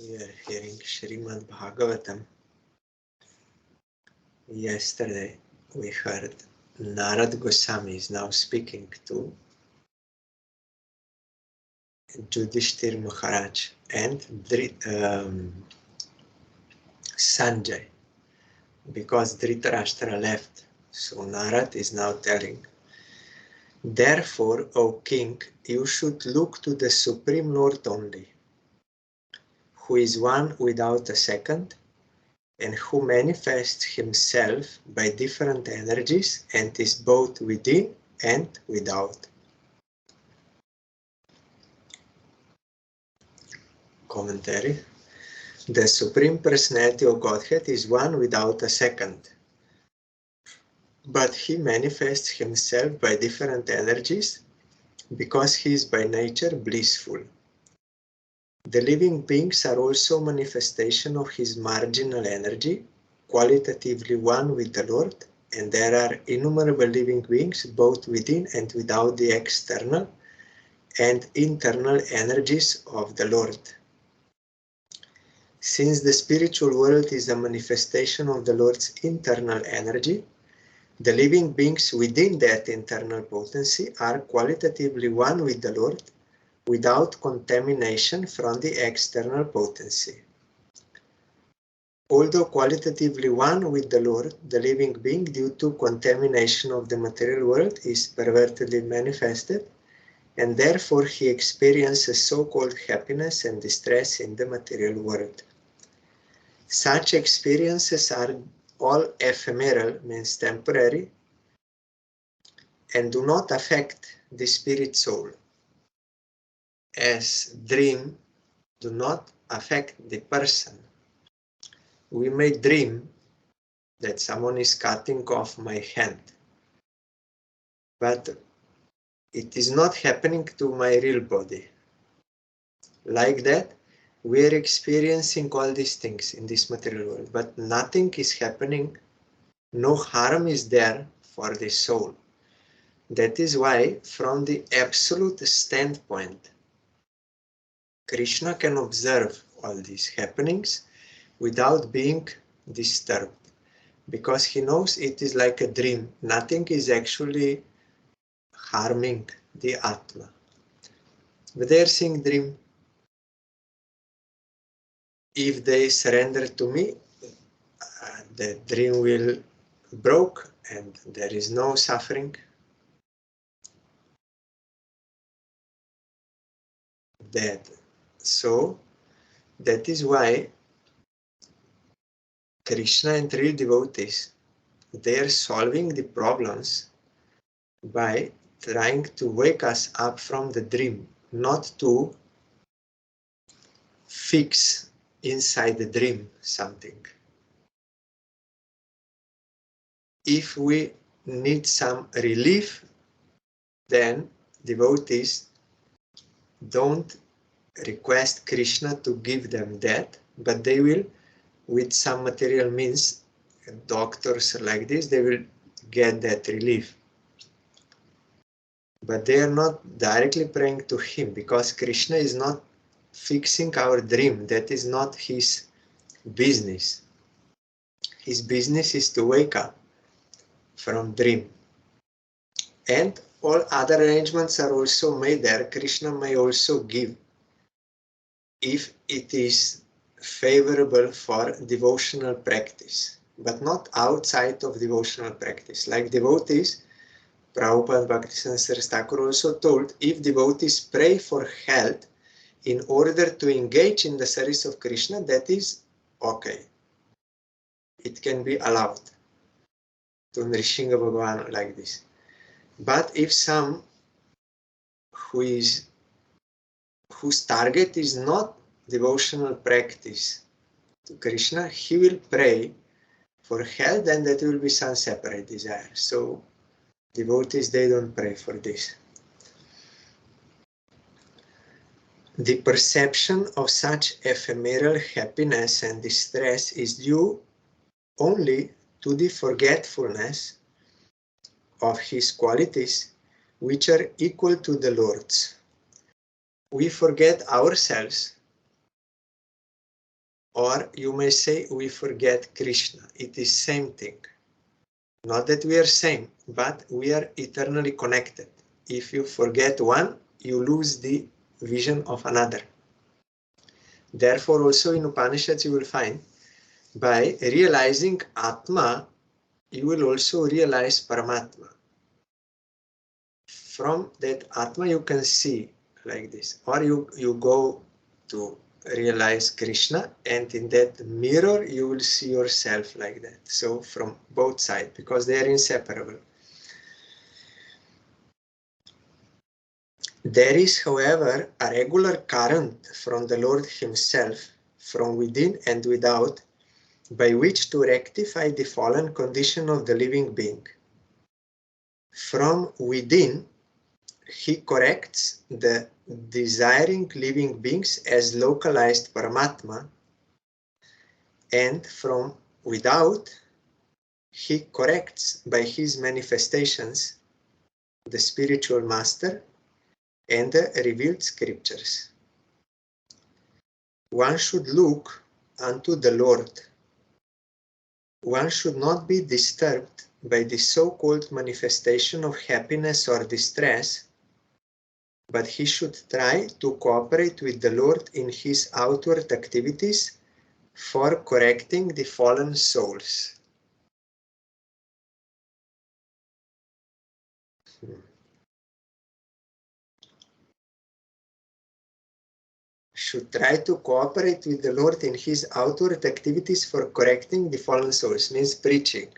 We are hearing SRIMAD BHAGAVATAM. Yesterday we heard Narad Goswami is now speaking to Yudhishthir Maharaj and Sanjay, because Dhritarashtra left. So Narad is now telling, therefore, O king, you should look to the Supreme Lord only, who is one without a second, and who manifests himself by different energies and is both within and without. Commentary. The Supreme Personality of Godhead is one without a second, but he manifests himself by different energies because he is by nature blissful. The living beings are also manifestation of his marginal energy, qualitatively one with the Lord, and there are innumerable living beings both within and without the external and internal energies of the Lord. Since the spiritual world is a manifestation of the Lord's internal energy, the living beings within that internal potency are qualitatively one with the Lord, without contamination from the external potency. Although qualitatively one with the Lord, the living being, due to contamination of the material world, is pervertedly manifested, and therefore he experiences so-called happiness and distress in the material world. Such experiences are all ephemeral, means temporary, and do not affect the spirit soul, as dream do not affect the person. We may dream that someone is cutting off my hand, but it is not happening to my real body. Like that, we are experiencing all these things in this material world, but nothing is happening, no harm is there for the soul. That is why, from the absolute standpoint, Krishna can observe all these happenings without being disturbed, because he knows it is like a dream. Nothing is actually harming the Atma. But they are seeing dream. If they surrender to me, the dream will broke and there is no suffering. So that is why Krishna and real devotees, they are solving the problems by trying to wake us up from the dream, not to fix inside the dream something. If we need some relief, then devotees don't request Krishna to give them that, but they will, with some material means, doctors like this, they will get that relief. But they are not directly praying to him, because Krishna is not fixing our dream. That is not his business. His business is to wake up from dream. And all other arrangements are also made there. Krishna may also give if it is favorable for devotional practice, but not outside of devotional practice. Like devotees, Prabhupada Bhaktisiddhanta Saraswati Thakur also told, if devotees pray for health in order to engage in the service of Krishna, that is okay. It can be allowed to Nrsimha Bhagavan like this. But if some whose target is not devotional practice to Krishna, he will pray for health, and that will be some separate desire. So devotees, they don't pray for this. The perception of such ephemeral happiness and distress is due only to the forgetfulness of his qualities, which are equal to the Lord's. We forget ourselves Or you may say we forget Krishna. It is same thing. Not that we are same, but we are eternally connected. If you forget one, you lose the vision of another. Therefore, also in Upanishads you will find, by realizing Atma, you will also realize Paramatma. From that Atma you can see like this. Or you go to realize Krishna, and in that mirror you will see yourself like that. So from both sides, because they are inseparable. There is, however, a regular current from the Lord himself, from within and without, by which to rectify the fallen condition of the living being. From within, he corrects the desiring living beings as localized Paramatma, and from without, he corrects by his manifestations the spiritual master and the revealed scriptures. One should look unto the Lord. One should not be disturbed by the so-called manifestation of happiness or distress, but he should try to cooperate with the Lord in his outward activities for correcting the fallen souls. Should try to cooperate with the Lord in his outward activities for correcting the fallen souls, means preaching.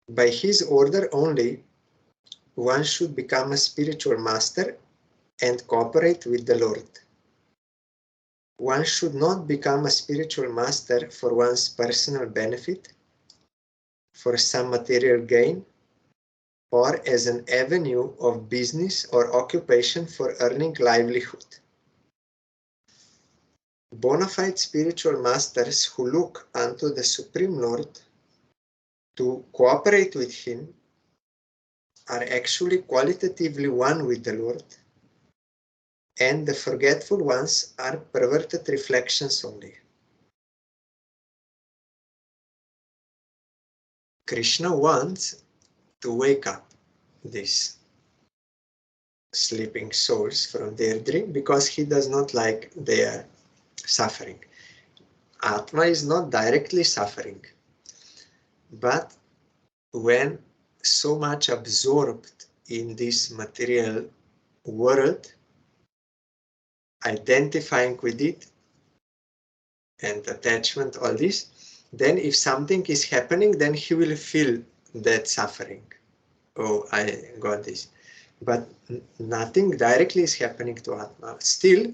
By his order only, one should become a spiritual master and cooperate with the Lord. One should not become a spiritual master for one's personal benefit, for some material gain, or as an avenue of business or occupation for earning livelihood. Bona fide spiritual masters who look unto the Supreme Lord to cooperate with him are actually qualitatively one with the Lord, and the forgetful ones are perverted reflections only. Krishna wants to wake up these sleeping souls from their dream because he does not like their suffering. Atma is not directly suffering, but when so much absorbed in this material world, identifying with it and attachment, all this, then if something is happening, then he will feel that suffering. Oh, I got this. But nothing directly is happening to Atma. Still,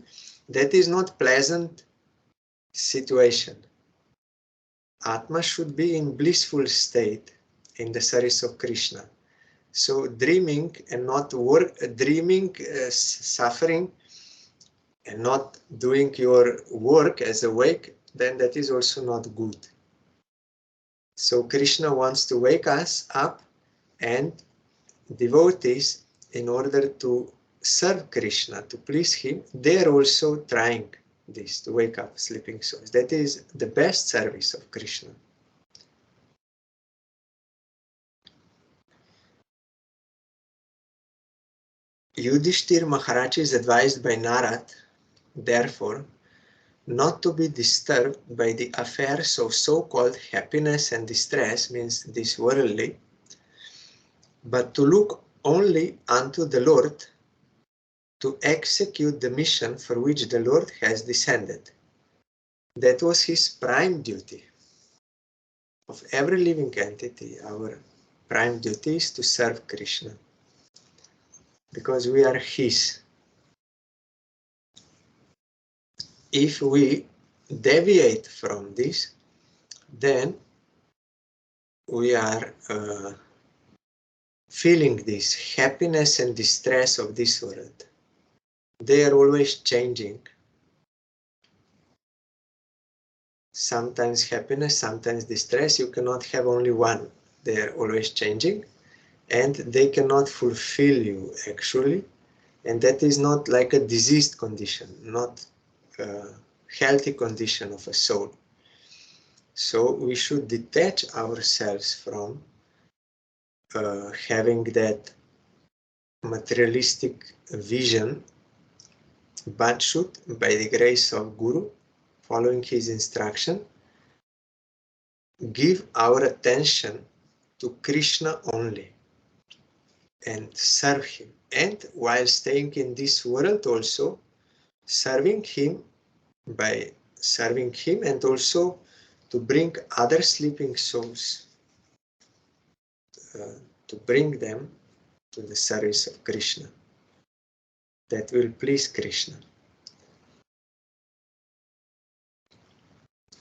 that is not pleasant situation. Atma should be in blissful state in the service of Krishna. So dreaming and not suffering and not doing your work as awake, then that is also not good. So Krishna wants to wake us up, and devotees, in order to serve Krishna, to please him, they are also trying this, to wake up sleeping souls. That is the best service of Krishna. Yudhishthir Maharaj is advised by Narad, therefore, not to be disturbed by the affairs of so-called happiness and distress, means this worldly, but to look only unto the Lord, to execute the mission for which the Lord has descended. That was his prime duty. Of every living entity, our prime duty is to serve Krishna, because we are his. If we deviate from this, then we are feeling this happiness and distress of this world. They are always changing. Sometimes happiness, sometimes distress. You cannot have only one. They are always changing, and they cannot fulfill you actually. And that is not like a diseased condition, not a healthy condition of a soul. So we should detach ourselves from having that materialistic vision, but should, by the grace of Guru, following his instruction, give our attention to Krishna only and serve him. And while staying in this world also, serving him by serving him, and also to bring other sleeping souls, to bring them to the service of Krishna. That will please Krishna.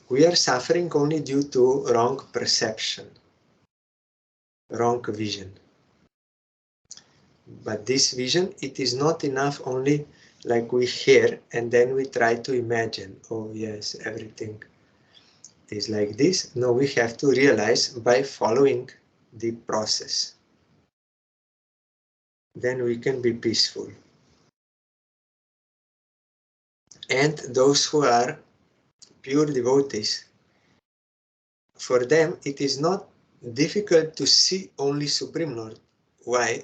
We are suffering only due to wrong perception, wrong vision. But this vision, it is not enough only like we hear and then we try to imagine, oh yes, everything is like this. No, we have to realize by following the process. Then we can be peaceful. And those who are pure devotees, for them it is not difficult to see only Supreme Lord. Why?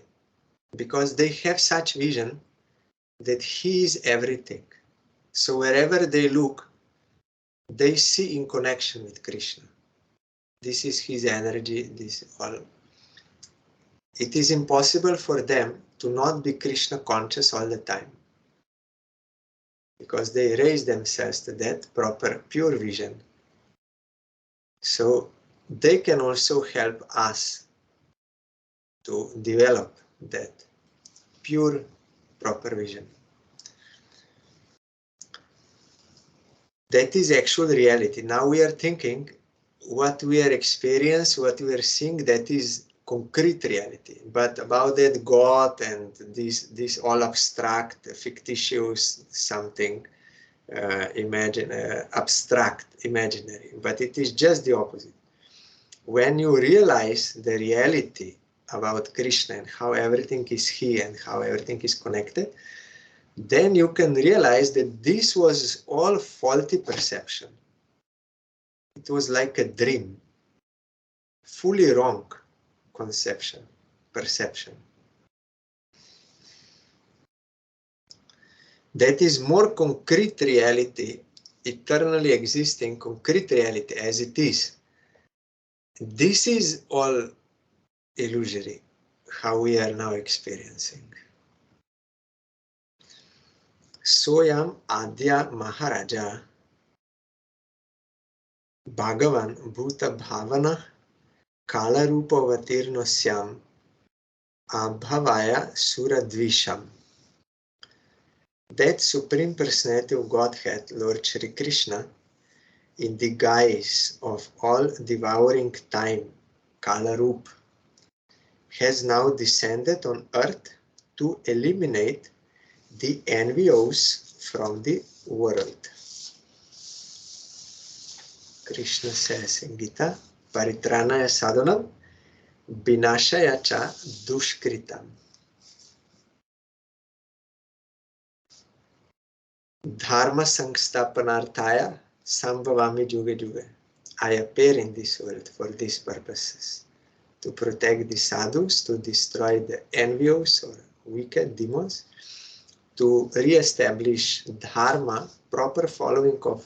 Because they have such vision that He is everything. So wherever they look, they see in connection with Krishna. This is His energy, this all. It is impossible for them to not be Krishna conscious all the time, because they raise themselves to that proper pure vision. So they can also help us to develop that pure proper vision. That is actual reality. Now we are thinking what we are experiencing, what we are seeing, that is concrete reality. But about that God and this all abstract, fictitious something, abstract, imaginary. But it is just the opposite. When you realize the reality about Krishna and how everything is He and how everything is connected, then you can realize that this was all faulty perception. It was like a dream, fully wrong perception. That is more concrete reality, eternally existing concrete reality as it is. This is all illusory, how we are now experiencing. Soyam Adya Maharaja Bhagavan Bhuta Bhavana Kala Rupa Vatirnosyam Abhavaya Suradvisham. That Supreme Personality of Godhead, Lord Shri Krishna, in the guise of all devouring time, Kala Rupa, has now descended on earth to eliminate the envious from the world. Krishna says in Gita, Paritranaya sadhanam, vinashaya cha dushkritam. Dharma samstapanarthaya sambhavami juge juge. I appear in this world for these purposes, to protect the sadhus, to destroy the envious or wicked demons, to re-establish dharma, proper following of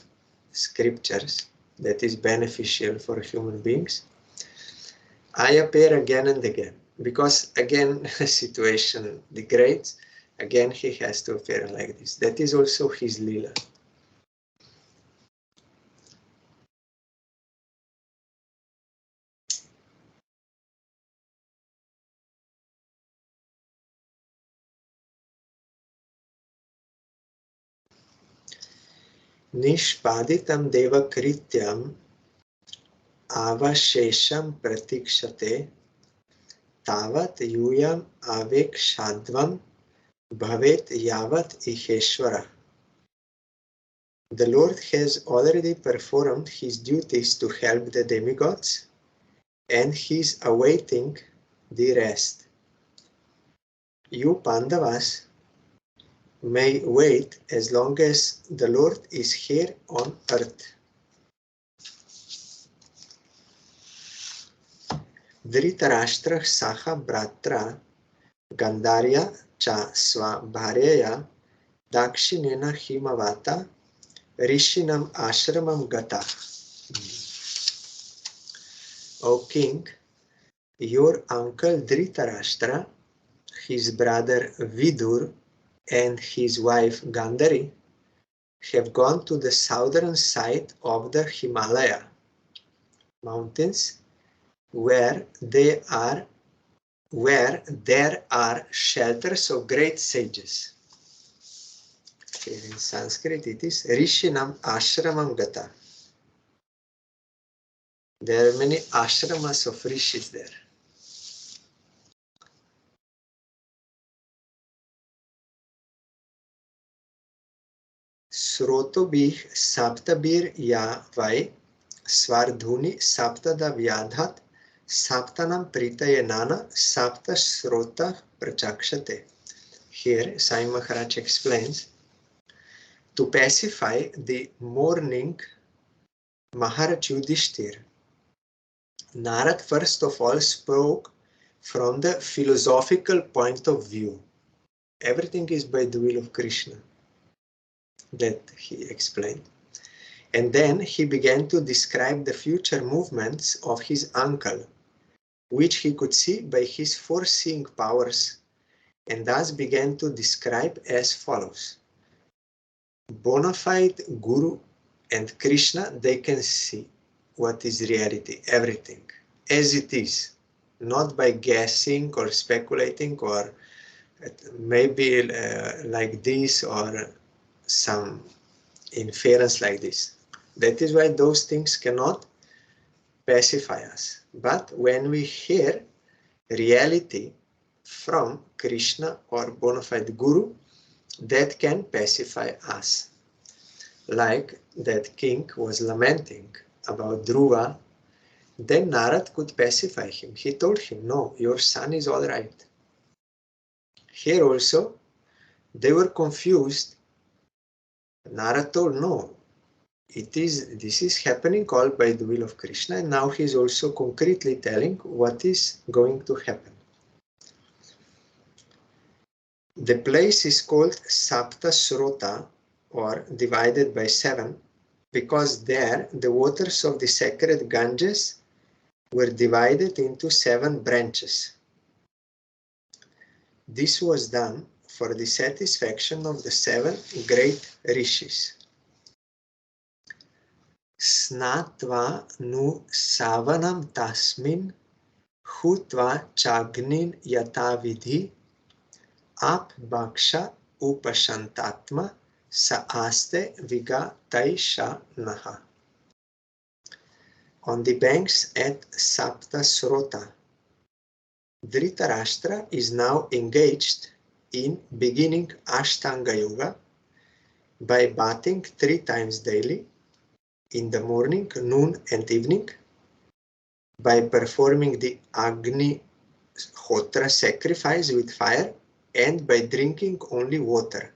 scriptures that is beneficial for human beings. I appear again and again, because again situation degrades, again he has to appear like this. That is also his lila. Nishpaditam deva krityam avashesham pratikshate tavat yuyam avekshadvam bhavet yavat iheshwara. The Lord has already performed his duties to help the demigods, and he is awaiting the rest. You Pandavas may wait as long as the Lord is here on earth. Dhritarashtra saha bratra Gandarya cha svabharyaya dakshinena himavata rishinam ashramam gata. O king, your uncle Dhritarashtra, his brother Vidur, and his wife Gandhari have gone to the southern side of the Himalaya mountains where there are shelters of great sages. Here in Sanskrit it is Rishinam Ashramam Gata. There are many ashramas of rishis there. Srotobih saptabir ya vai svardhuni saptada vyadhat saptanam pritayanana sapta srota prachakshate. Here Sai Maharaj explains, to pacify the mourning Maharaj Yudhishthir, Narad first of all spoke from the philosophical point of view. Everything is by the will of Krishna. That he explained. And then he began to describe the future movements of his uncle, which he could see by his foreseeing powers, and thus began to describe as follows. Bona fide Guru and Krishna, they can see what is reality, everything, as it is, not by guessing or speculating or maybe like this or some inference like this. That is why those things cannot pacify us. But when we hear reality from Krishna or bona fide Guru, that can pacify us. Like that king was lamenting about Dhruva, then Narad could pacify him. He told him, no, your son is all right. Here also, they were confused. Narad told, no, this is happening all by the will of Krishna, and now he is also concretely telling what is going to happen. The place is called Sapta Srota, or divided by 7, because there the waters of the sacred Ganges were divided into 7 branches. This was done for the satisfaction of the 7 great rishis. Snatva nu savanam tasmin hutva chagnin yatavidhi ap bhaksha upashantatma saaste vigatayisha naha. On the banks at Sapta Srota, Dhritarashtra is now engaged in beginning Ashtanga Yoga by bathing 3 times daily, in the morning, noon and evening, by performing the Agni Hotra sacrifice with fire, and by drinking only water.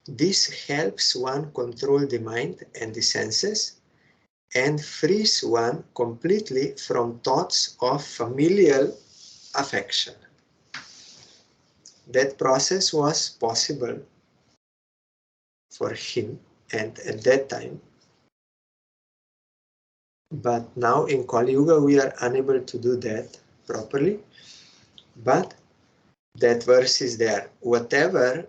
This helps one control the mind and the senses and frees one completely from thoughts of familial affection. That process was possible for him and at that time, but now in Kali Yuga we are unable to do that properly. But that verse is there. Whatever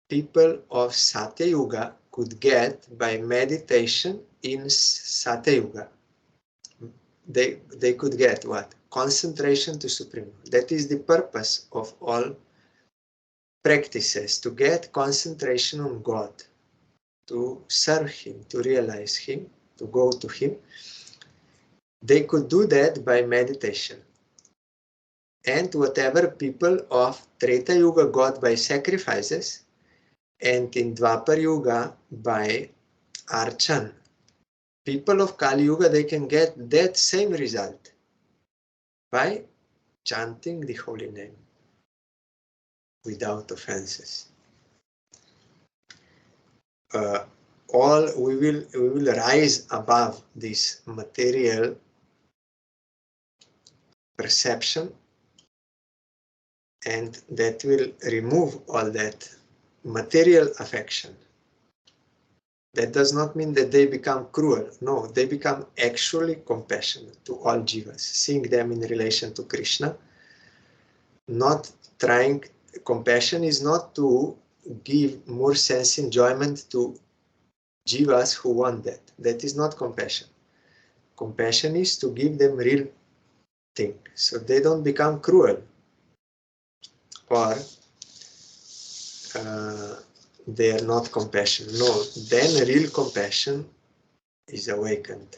people of Satya Yuga could get by meditation in Satya Yuga, they could get what? Concentration to Supreme. That is the purpose of all practices, to get concentration on God, to serve Him, to realize Him, to go to Him. They could do that by meditation. And whatever people of Treta Yuga got by sacrifices, and in Dwapar Yuga by Archan, people of Kali Yuga, they can get that same result by chanting the holy name. without offenses. We will rise above this material perception, and that will remove all that material affection. That does not mean that they become cruel. No, they become actually compassionate to all jivas, seeing them in relation to Krishna. Not trying, compassion is not to give more sense enjoyment to jivas who want that. That is not compassion. Compassion is to give them real thing, so they don't become cruel, or they are not compassionate. No, then real compassion is awakened.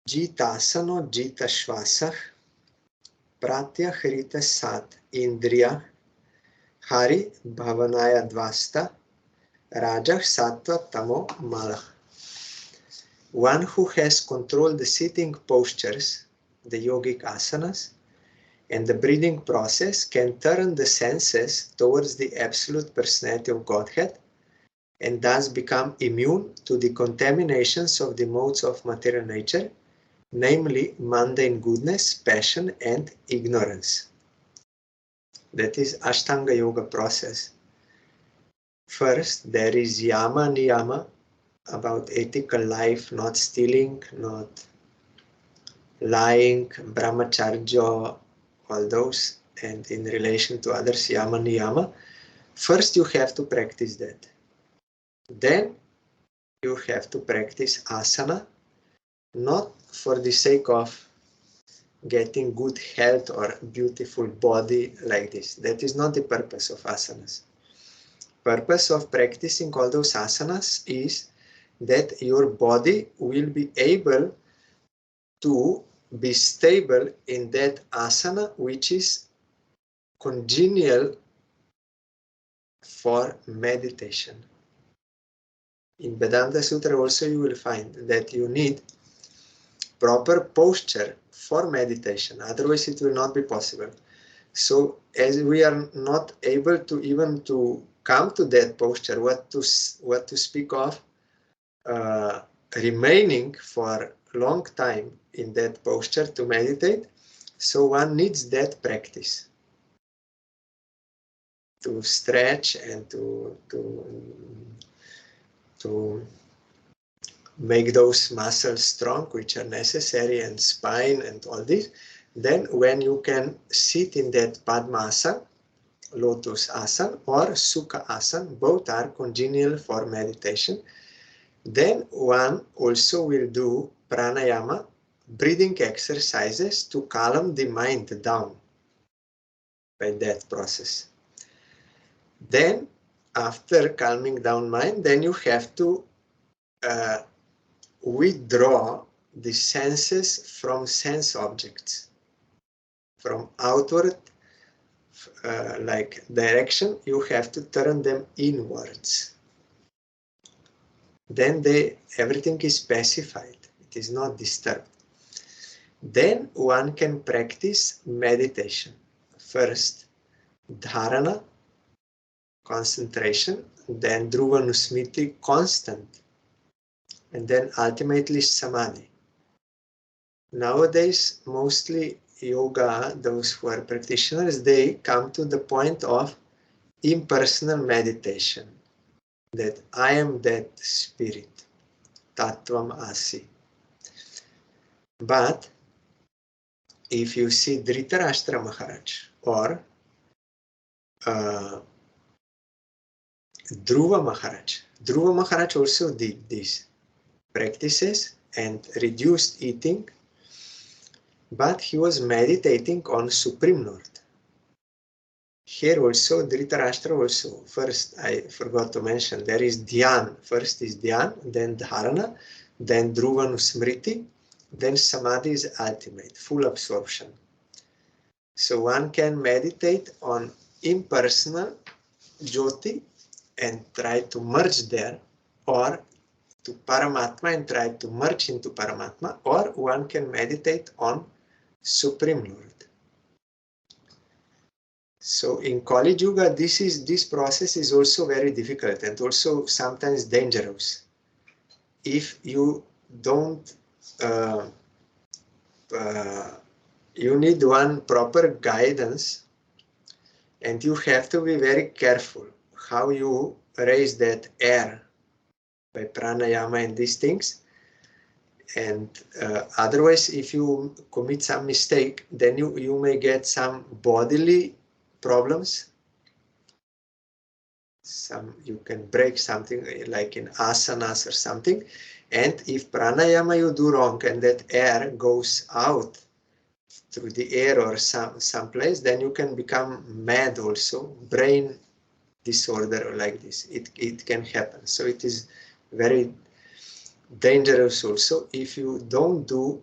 Jitasano jita shvasah pratyahritah sat indriya hari bhavanaya dvasta rajah sattva tamo malach. One who has controlled the sitting postures, the yogic asanas, and the breathing process can turn the senses towards the absolute personality of Godhead and thus become immune to the contaminations of the modes of material nature, namely mundane goodness, passion, and ignorance. That is Ashtanga Yoga process. First, there is yama niyama, about ethical life, not stealing, not lying, brahmacharya, all those, and in relation to others, yama niyama. First, you have to practice that. Then, you have to practice asana, not for the sake of getting good health or beautiful body like this. That is not the purpose of asanas. Purpose of practicing all those asanas is that your body will be able to be stable in that asana which is congenial for meditation. In Vedanta Sutra also you will find that you need proper posture for meditation, otherwise it will not be possible. So as we are not able to even to come to that posture, what to speak of remaining for a long time in that posture to meditate, so one needs that practice to stretch and to make those muscles strong which are necessary, and spine and all this. Then when you can sit in that Padmasana, Lotus Asana, or Sukha Asana, both are congenial for meditation. Then one also will do pranayama, breathing exercises to calm the mind down by that process. Then after calming down mind, then you have to withdraw the senses from sense objects. From outward like direction, you have to turn them inwards. Then everything is pacified, it is not disturbed. Then one can practice meditation. First, dharana, concentration, then dhruvanusmriti, constant, and then ultimately samadhi. Nowadays, mostly yoga, those who are practitioners, they come to the point of impersonal meditation, that I am that spirit, tattvam asi. But if you see Dhritarashtra Maharaj or Dhruva Maharaj also did these practices and reduced eating, but he was meditating on Supreme Lord. Here also, Dhritarashtra also, first I forgot to mention, there is Dhyan. First is Dhyan, then Dharana, then Dhruvanusmriti, then Samadhi is ultimate, full absorption. So one can meditate on impersonal Jyoti and try to merge there, or to Paramatma and try to merge into Paramatma, or one can meditate on Supreme Lord. So in Kali Yuga, this process is also very difficult and also sometimes dangerous. If you don't, you need one proper guidance, and you have to be very careful how you raise that air by pranayama and these things. And otherwise, if you commit some mistake, then you may get some bodily problems. You can break something like in asanas or something. And if pranayama you do wrong and that air goes out through the air or some place, then you can become mad also, brain disorder like this. It can happen. So it is very dangerous also if you don't do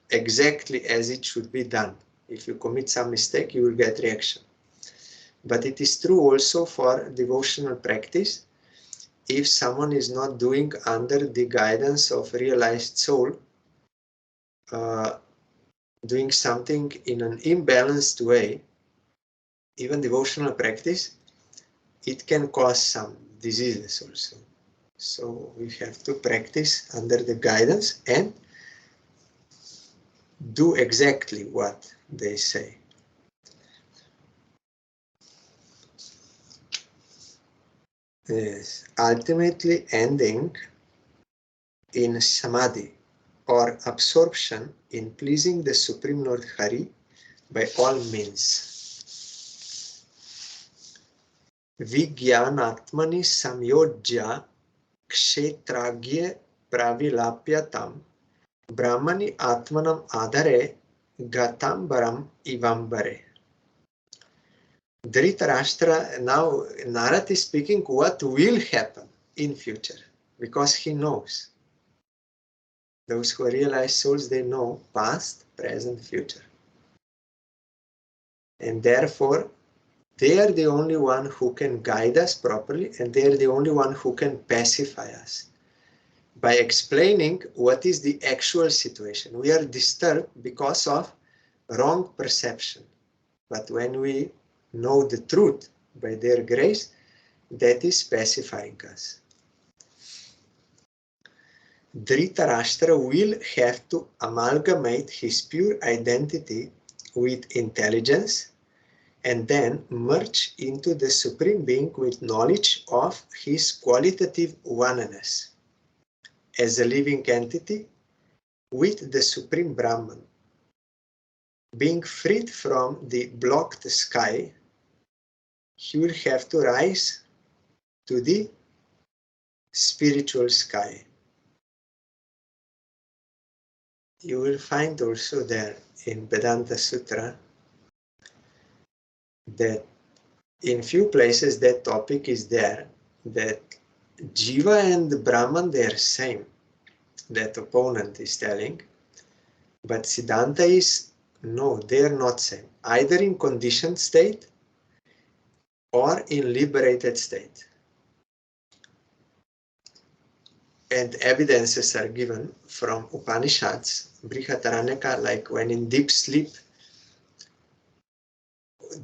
exactly as it should be done. If you commit some mistake, you will get reaction. But it is true also for devotional practice. If someone is not doing under the guidance of realized soul, doing something in an imbalanced way, even devotional practice, it can cause some diseases also. So we have to practice under the guidance and do exactly what they say. Yes, ultimately ending in samadhi or absorption in pleasing the Supreme Lord Hari by all means. Vijnanatmani samyojya kshetragye pravilapyatam brahmani atmanam adhare gatambaram ivambare. Dhritarashtra, now Narad is speaking what will happen in future, because he knows. Those who realize souls, they know past, present, future. And therefore, they are the only one who can guide us properly, and they are the only one who can pacify us by explaining what is the actual situation. We are disturbed because of wrong perception. But when we know the truth by their grace, that is pacifying us. Dhritarashtra will have to amalgamate his pure identity with intelligence and then merge into the Supreme Being with knowledge of his qualitative oneness as a living entity with the Supreme Brahman. Being freed from the blocked sky, he will have to rise to the spiritual sky. You will find also there in Vedanta Sutra that in few places that topic is there, that Jiva and Brahman, they are same. That opponent is telling. But Siddhanta is, no, they are not same. Either in conditioned state or in liberated state. And evidences are given from Upanishads, Brihadaranyaka, like when in deep sleep,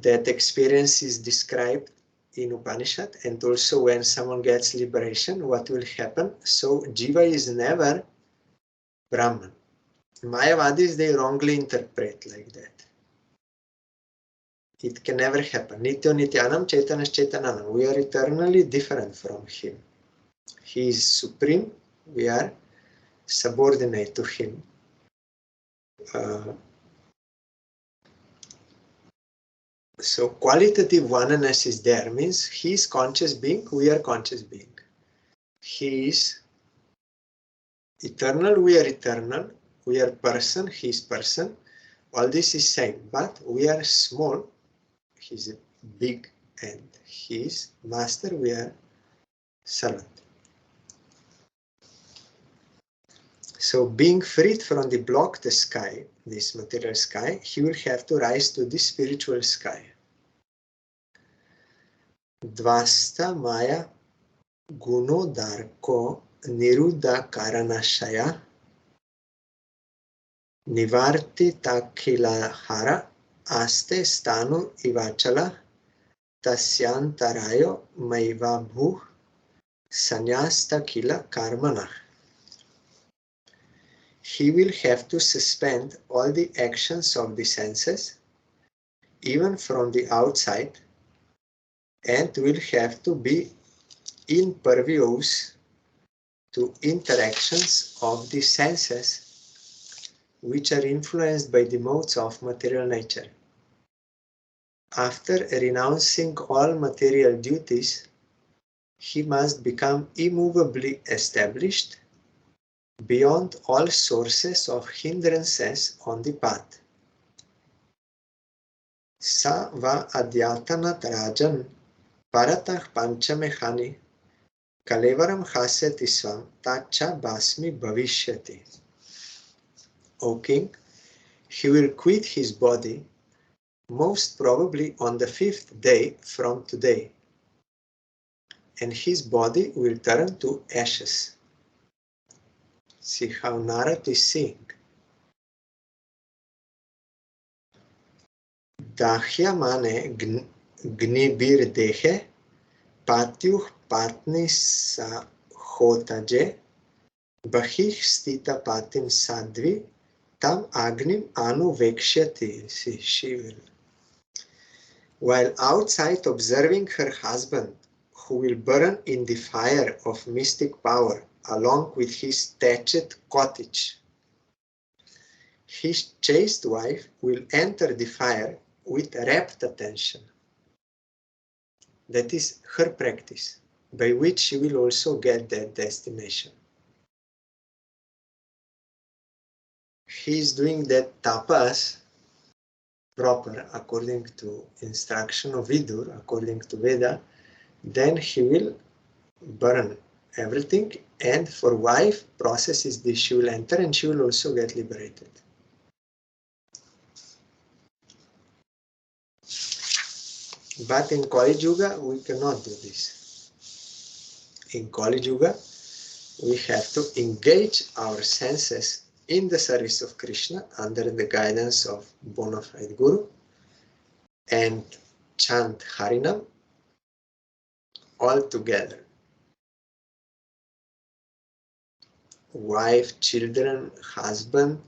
that experience is described in Upanishad, and also when someone gets liberation, what will happen? So Jiva is never Brahman. Mayavadis, they wrongly interpret like that. It can never happen. Nityo Nityanam, Chaitanya Chaitananam. We are eternally different from him. He is supreme. We are subordinate to him. So qualitative oneness is there, means he is conscious being, we are conscious being. He is eternal, we are eternal. We are person, he is person. All this is same, but we are small. He is big, and he is master, we are servant. So being freed from the blocked sky, this material sky, he will have to rise to the spiritual sky. Dvasta Maya Gunodarko Niruddha Karanashaya Nivarti Takhilahara Aste Stanu Ivachala Tasyantarayo Maivabhu Sanyasta Kila Karmana. He will have to suspend all the actions of the senses, even from the outside, and will have to be impervious to interactions of the senses which are influenced by the modes of material nature. After renouncing all material duties, he must become immovably established beyond all sources of hindrances on the path. Sa va adyatanat rajan paratah panchamekhani kalevaram hasyati svam tacha basmi bhavishyati. O king, he will quit his body most probably on the 5th day from today, and his body will turn to ashes. See how Narad is seeing. Dahyamane gnibir dehe patyuh patni sa hotaje bahih stita patin sadvi tam agnim anu vekshyati. See, she will. While outside observing her husband, who will burn in the fire of mystic power along with his thatched cottage, his chaste wife will enter the fire with rapt attention. That is her practice, by which she will also get that destination. He is doing that tapas proper according to instruction of Vidur, according to Veda, then he will burn everything, and for wife process is this: she will enter and she will also get liberated. But in Kali Yuga we cannot do this. In Kali Yuga we have to engage our senses in the service of Krishna under the guidance of bona fide Guru and chant Harinam all together. Wife, children, husband,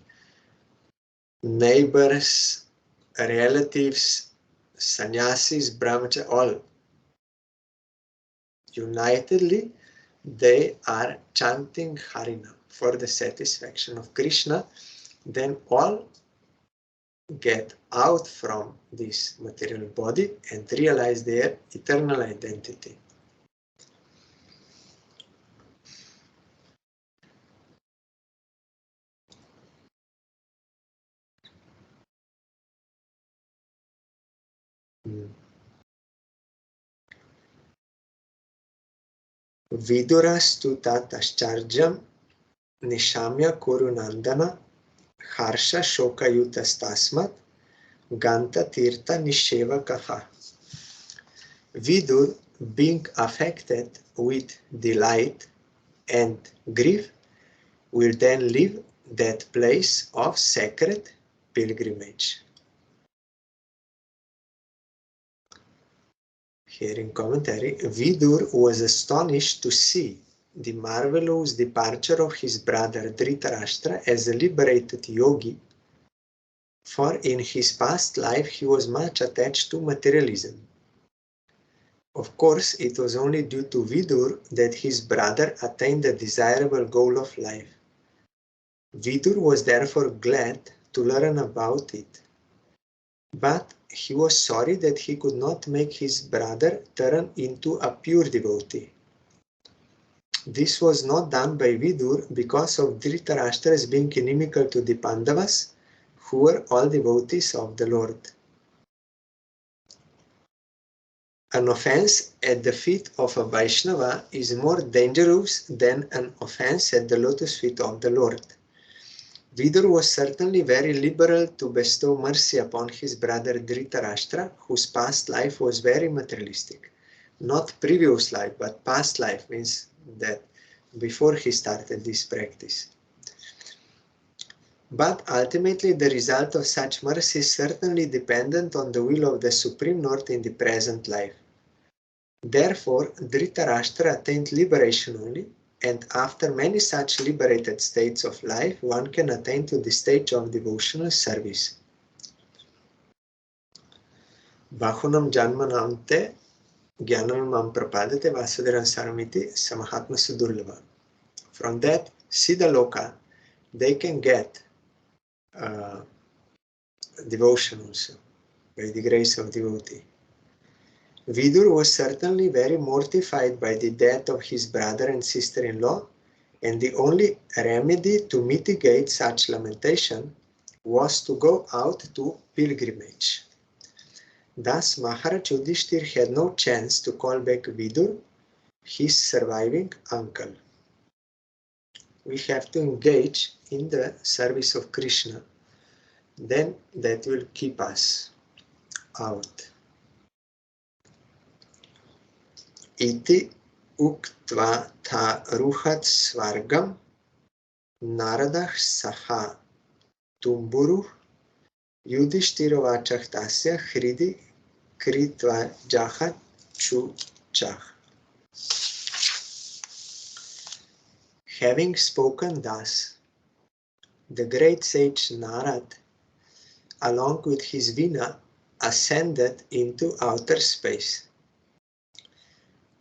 neighbors, relatives, sannyasis, brahmacharis, all unitedly they are chanting Harinam for the satisfaction of Krishna. Then all get out from this material body and realize their eternal identity. Vidurastu tatascharjam nishamya kurunandana harsha shokayutastasmat ganta tirtha nishevakaha. Vidur, being affected with delight and grief, will then leave that place of sacred pilgrimage. Here in commentary, Vidur was astonished to see the marvelous departure of his brother Dhritarashtra as a liberated yogi, for in his past life he was much attached to materialism. Of course, it was only due to Vidur that his brother attained the desirable goal of life. Vidur was therefore glad to learn about it, but he was sorry that he could not make his brother turn into a pure devotee. This was not done by Vidur because of Dhritarashtra's being inimical to the Pandavas, who were all devotees of the Lord. An offense at the feet of a Vaishnava is more dangerous than an offense at the lotus feet of the Lord. Vidur was certainly very liberal to bestow mercy upon his brother Dhritarashtra, whose past life was very materialistic. not previous life, but past life, means that before he started this practice. But ultimately the result of such mercy is certainly dependent on the will of the Supreme Lord in the present life. Therefore, Dhritarashtra attained liberation only, and after many such liberated states of life, one can attain to the stage of devotional service. Bahunam janmanam te jnanam mam prapadate vasudevan saramiti samahatma sudurlava. From that Siddha Loka, they can get devotion also, by the grace of devotee. Vidur was certainly very mortified by the death of his brother and sister-in-law, and the only remedy to mitigate such lamentation was to go out to pilgrimage. Thus, Maharaj Yudhishthir had no chance to call back Vidur, his surviving uncle. We have to engage in the service of Krishna, then that will keep us out. Iti uktva tha ruhat svargam naradah saha tumburu Yudhishthirvachah tasya hridi kritva jahat chuchah. Having spoken thus, the great sage Narad, along with his Veena, ascended into outer space.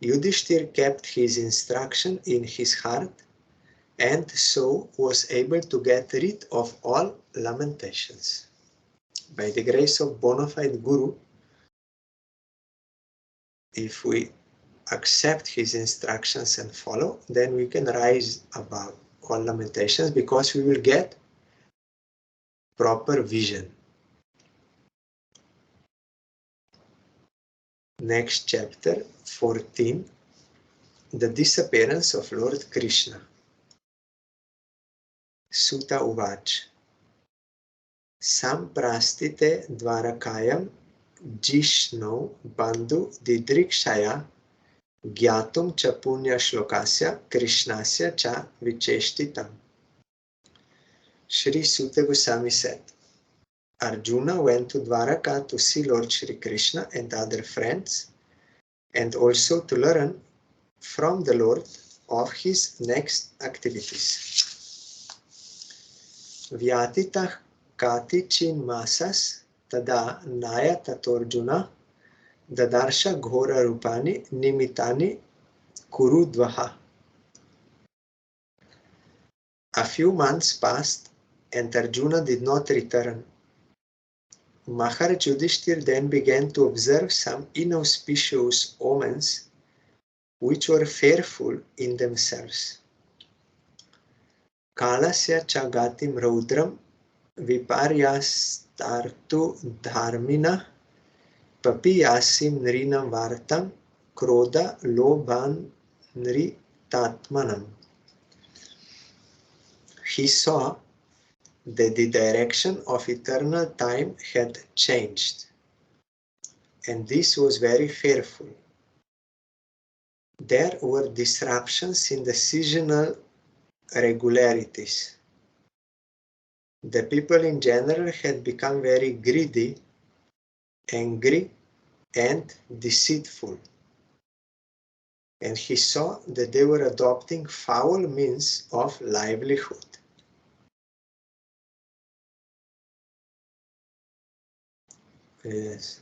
Yudhishthir kept his instruction in his heart and so was able to get rid of all lamentations. By the grace of bona fide Guru, if we accept his instructions and follow, then we can rise above all lamentations because we will get proper vision. Next chapter, 14, the disappearance of Lord Krishna. Suta Uvach. Samprastite dvarakayam jishno bandhu didrikshaya gyatum cha punya shlokasya krishnasya cha vicheshtitam. Sri Suta Goswami said, Arjuna went to Dwaraka to see Lord Shri Krishna and other friends, and also to learn from the Lord of his next activities. Vyatitah kati chin masas tada naya tatorjuna dadarsha ghora rupani nimitani kurudvaha. A few months passed and Arjuna did not return. Maharaj Yudhishthir then began to observe some inauspicious omens which were fearful in themselves. Kalasya chagatim raudram viparyastartu dharmina papiyasim nrinam vartam kroda loban nritatmanam. He saw that the direction of eternal time had changed, and this was very fearful. There were disruptions in the seasonal regularities. The people in general had become very greedy, angry, and deceitful. And he saw that they were adopting foul means of livelihood. Yes.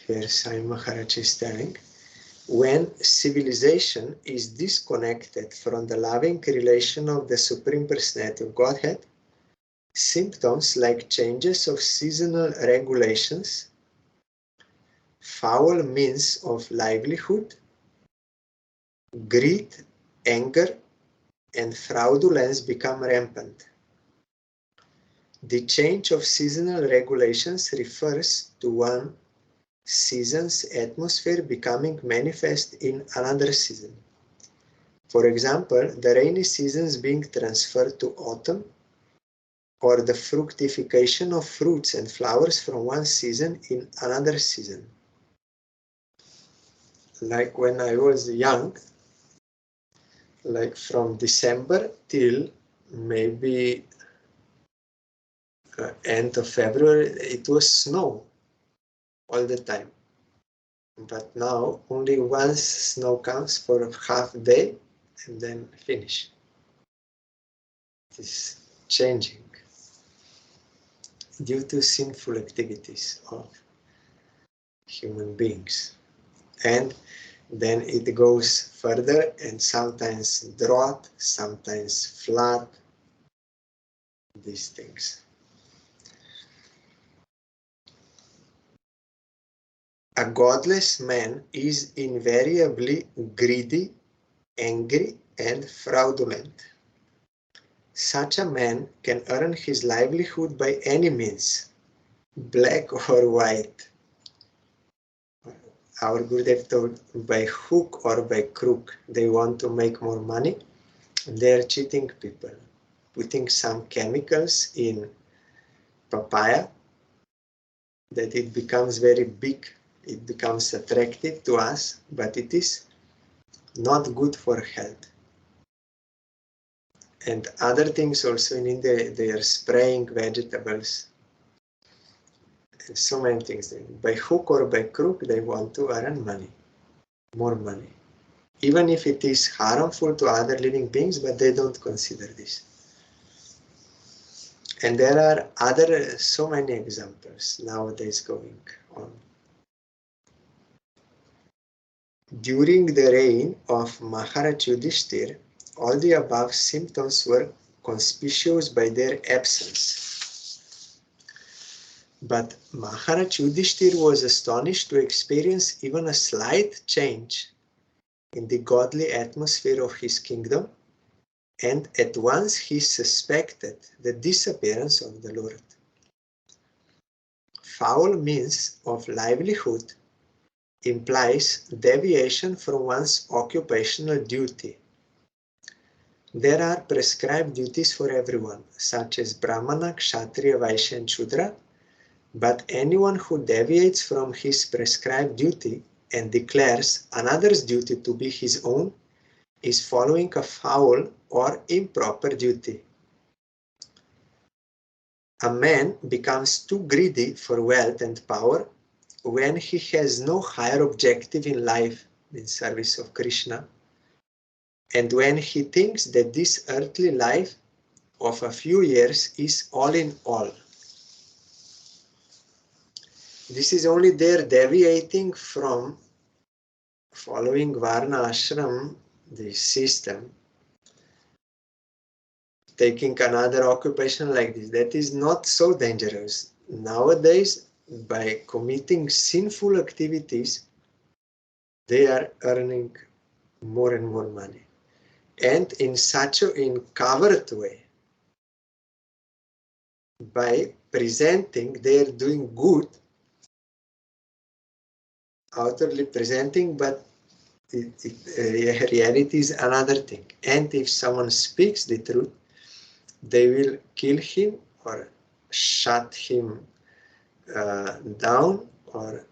Here Sai Maharaj is telling, when civilization is disconnected from the loving relation of the Supreme Personality of Godhead, symptoms like changes of seasonal regulations, foul means of livelihood, greed, anger, and fraudulence become rampant. The change of seasonal regulations refers to one season's atmosphere becoming manifest in another season. For example, the rainy seasons being transferred to autumn, or the fructification of fruits and flowers from one season in another season. like when I was young, like from December till maybe end of February, it was snow all the time. But now only once snow comes for a half day and then finish. It is changing due to sinful activities of human beings. And then it goes further, and sometimes drought, sometimes flood, these things. A godless man is invariably greedy, angry, and fraudulent. Such a man can earn his livelihood by any means, black or white. Our Gurudev told, by hook or by crook, they want to make more money. They are cheating people, putting some chemicals in papaya that it becomes very big, it becomes attractive to us, but it is not good for health. And other things also in India, they are spraying vegetables. And so many things. By hook or by crook, they want to earn money, more money. Even if it is harmful to other living beings, but they don't consider this. And there are other, so many examples nowadays going on. During the reign of Maharaj Yudhishthir, all the above symptoms were conspicuous by their absence. But Maharaj Yudhishthir was astonished to experience even a slight change in the godly atmosphere of his kingdom, and at once he suspected the disappearance of the Lord. Foul means of livelihood implies deviation from one's occupational duty. There are prescribed duties for everyone, such as Brahmana, Kshatriya, Vaishya, and Shudra, but anyone who deviates from his prescribed duty and declares another's duty to be his own is following a foul or improper duty. A man becomes too greedy for wealth and power when he has no higher objective in life in service of Krishna, and when he thinks that this earthly life of a few years is all in all. This is only their deviating from following Varna Ashram, the system, taking another occupation like this. That is not so dangerous. Nowadays, by committing sinful activities, they are earning more and more money. And in such in covert way, by presenting they are doing good, outwardly presenting, but reality is another thing. And if someone speaks the truth, they will kill him or shut him down or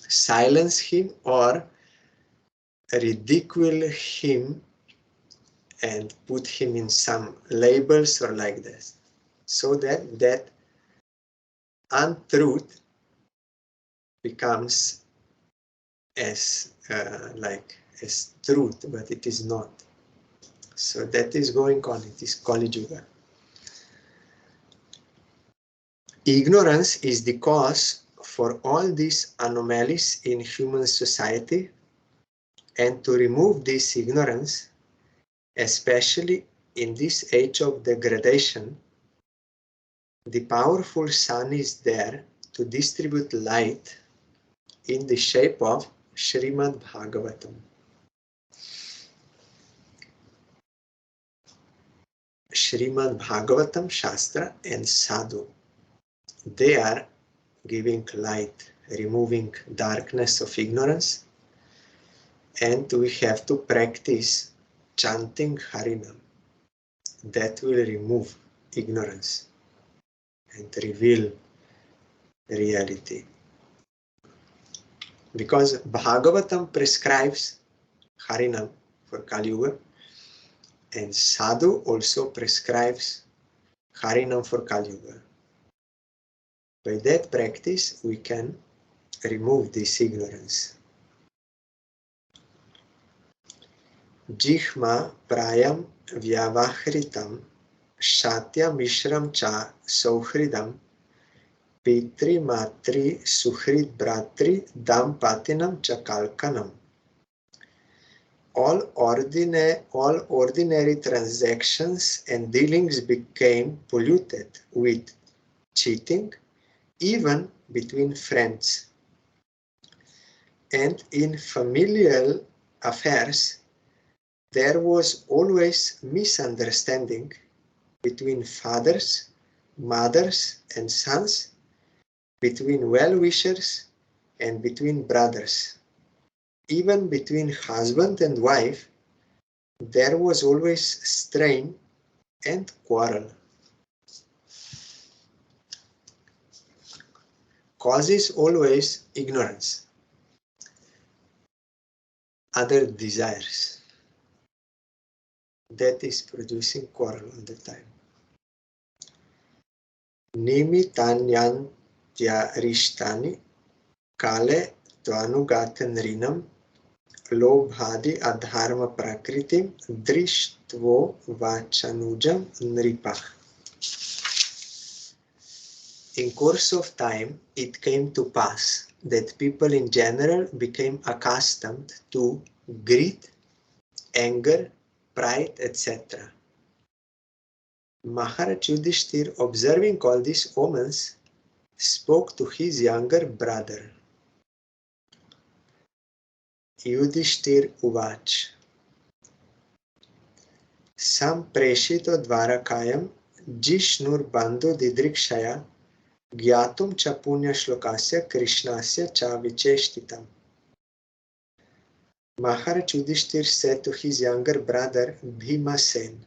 silence him or ridicule him and put him in some labels or like this, so that untruth becomes as as truth, but it is not. So that is going on. It is Kali Yuga. Ignorance is the cause for all these anomalies in human society, and to remove this ignorance, especially in this age of degradation, the powerful sun is there to distribute light in the shape of SRIMAD BHAGAVATAM. SRIMAD BHAGAVATAM Shastra and Sadhu, they are giving light, removing darkness of ignorance, and we have to practice chanting Harinam. That will remove ignorance and reveal reality. Because Bhagavatam prescribes Harinam for Kali Yuga, and Sadhu also prescribes Harinam for Kali Yuga. By that practice, we can remove this ignorance. Jihma prayam vyavahritam shatya mishram cha sauhridam pitri matri suhrid bratri dampatinam cha kalkanam. All ordinary transactions and dealings became polluted with cheating, even between friends. And in familial affairs, there was always misunderstanding between fathers, mothers, and sons, between well-wishers, and between brothers. Even between husband and wife, there was always strain and quarrel. Cause is always ignorance, other desires. That is producing quarrel all the time. Nimitanyantya rishtani kale tvanugatan rinam lobhadi adharma prakritim drishtvo vachanujam nripah. In course of time, it came to pass that people in general became accustomed to greed, anger, pride, etc. Maharaj Yudhishthir, observing all these omens, spoke to his younger brother. Yudhishthir Uvach Sampreshito Dvarakayam Jishnur Bandhu Didrikshaya Gyatum cha punya shlokasya Krishnasya cha vicheshtitam. Maharaj Yudhishthir said to his younger brother Bhimasen,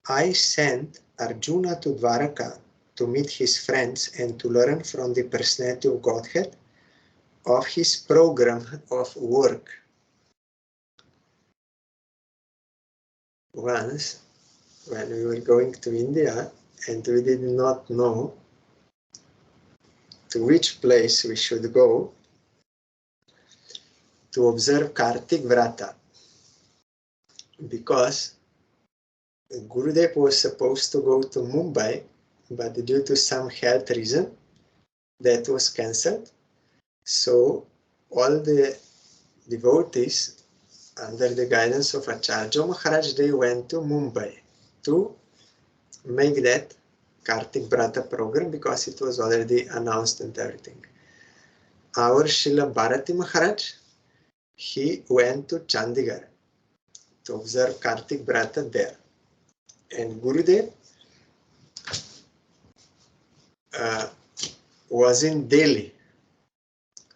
I sent Arjuna to Dwaraka to meet his friends and to learn from the personality of Godhead of his program of work. Once, when we were going to India and we did not know to which place we should go to observe Kartik Vrata, because Gurudev was supposed to go to Mumbai, but due to some health reason, that was cancelled. So all the devotees, under the guidance of Acharya Maharaj, they went to Mumbai to make that Kartik Vrata program, because it was already announced and everything. Our Srila Bharati Maharaj, he went to Chandigarh to observe Kartik Vrata there. And Gurudev was in Delhi.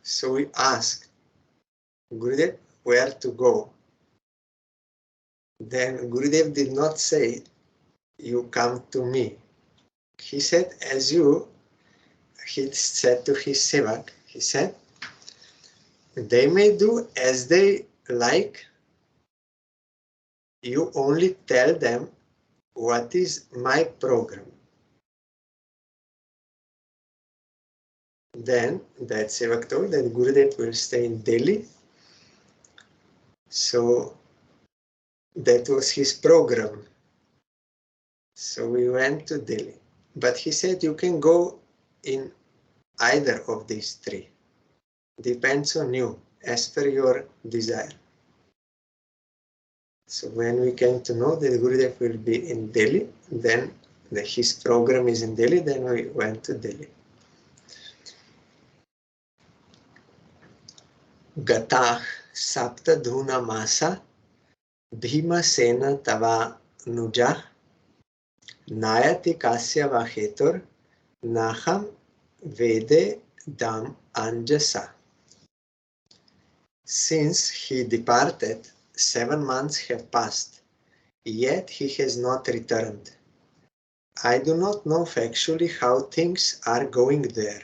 So we asked Gurudev where to go. Then Gurudev did not say, you come to me. He said, he said to his sevak, he said, they may do as they like. You only tell them what is my program. Then that sevak told that Gurudev will stay in Delhi. So that was his program. So we went to Delhi. But he said you can go in either of these three. Depends on you, as per your desire. So when we came to know that Gurudev will be in Delhi, then his program is in Delhi, then we went to Delhi. Gatah sapta dhuna masa bhima sena tava nuja nayati kasya vahetur naham vede dam anjasa. Since he departed, 7 months have passed, yet he has not returned. I do not know factually how things are going there.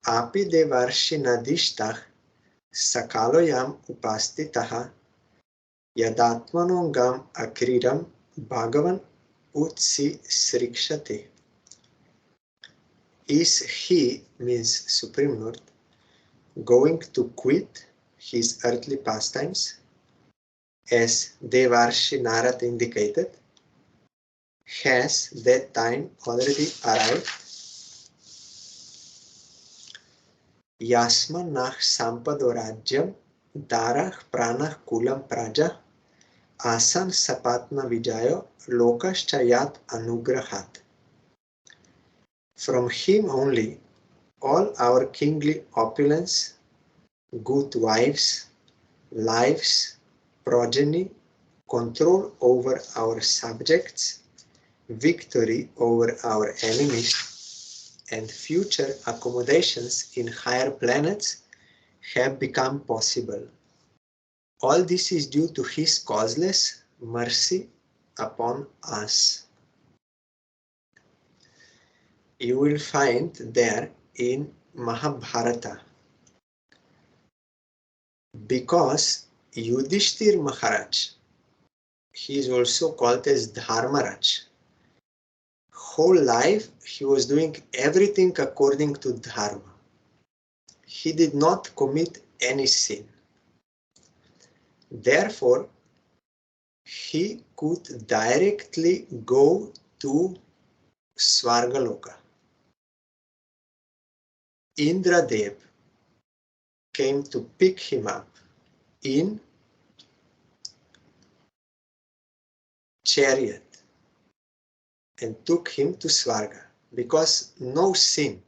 Api devarshinatishtah sakaloyam upastitaha yadatmanongam akriram bhagavan utsi srikshate. Is he, means Supreme Lord, going to quit his earthly pastimes, as Devarshi Narad indicated? Has that time already arrived? Yasma nah sampadorajyam darah pranah kulam praja asan sapatna vijayo lokaschayat anugrahat. From him only all our kingly opulence, good wives, lives, progeny, control over our subjects, victory over our enemies, and future accommodations in higher planets have become possible. All this is due to his causeless mercy upon us. You will find there in Mahabharata, because Yudhishthir Maharaj, he is also called as Dharmaraj. Whole life he was doing everything according to Dharma. He did not commit any sin. Therefore, he could directly go to Svargaloka. Indradev came to pick him up in chariot and took him to Svarga, because no sin,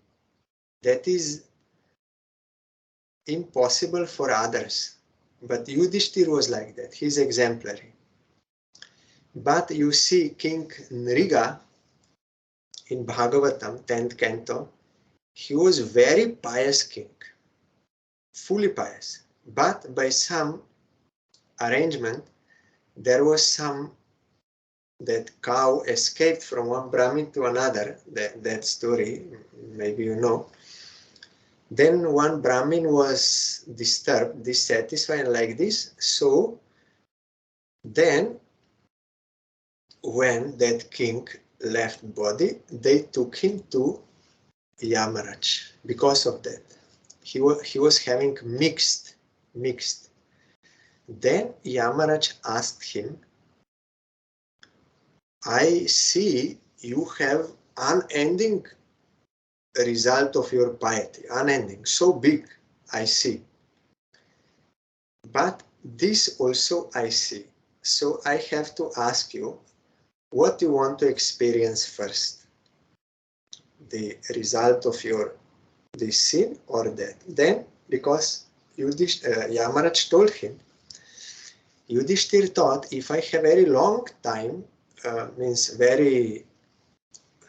that is impossible for others. But Yudhishthir was like that, he's exemplary. But you see King Nriga in Bhagavatam, 10th Canto, he was very pious king, fully pious. But by some arrangement, there was some, that cow escaped from one Brahmin to another, that story, maybe you know. Then one Brahmin was disturbed, dissatisfied like this. So then when that king left body, they took him to Yamaraj because of that. He was having mixed. Then Yamaraj asked him, I see you have unending result of your piety, unending, so big, I see. But this also I see. So I have to ask you, what you want to experience first? The result of your this sin or that? Then, because Yamaraj told him, Yudhishthir thought, if I have very long time, means very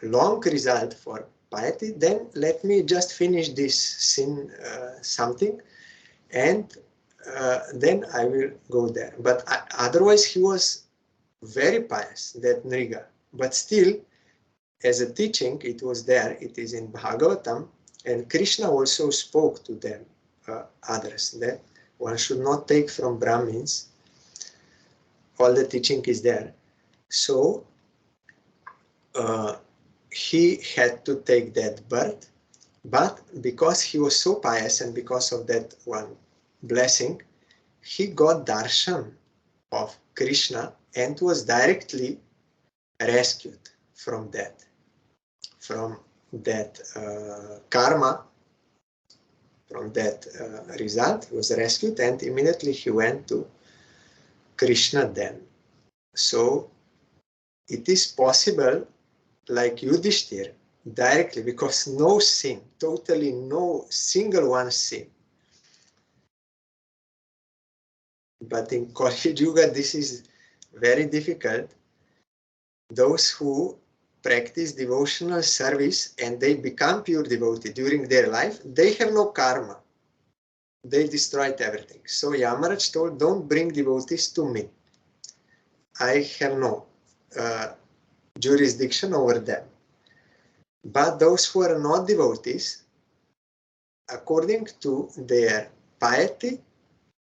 long result for piety, then let me just finish this sin something, and then I will go there. But otherwise he was very pious, that Nriga. But still, as a teaching, it was there, it is in Bhagavatam, and Krishna also spoke to them, others, that one should not take from Brahmins. All the teaching is there. So he had to take that birth, but because he was so pious and because of that one blessing, he got darshan of Krishna and was directly rescued from that karma, from that result. He was rescued and immediately he went to Krishna then. So it is possible, like Yudhishthir, directly, because no sin, totally no single one sin. But in Kali Yuga, this is very difficult. Those who practice devotional service and they become pure devotee during their life, they have no karma. They destroyed everything. So Yamaraj told, don't bring devotees to me. I have no jurisdiction over them. But those who are not devotees, according to their piety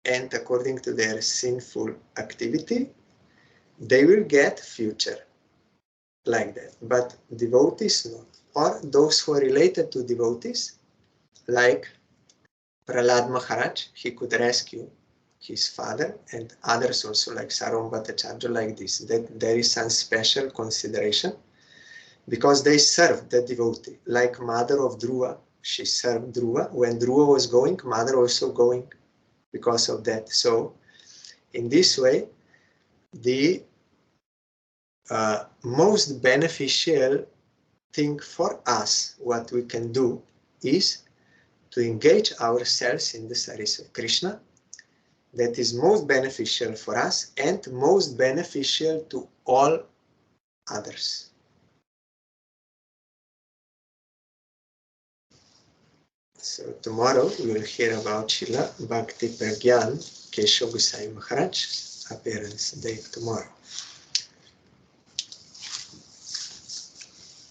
and according to their sinful activity, they will get future like that. But devotees not. Or those who are related to devotees, like Prahlad Maharaj, he could rescue his father, and others also like Saram Bhattacharya, like this, that there is some special consideration because they served the devotee. Like mother of Dhruva, she served Dhruva. When Dhruva was going, mother also going because of that. So in this way, the most beneficial thing for us, what we can do, is to engage ourselves in the service of Krishna. That is most beneficial for us and most beneficial to all others. So tomorrow we will hear about Srila Bhakti Pragyan Keshav Gosai Maharaj appearance day tomorrow.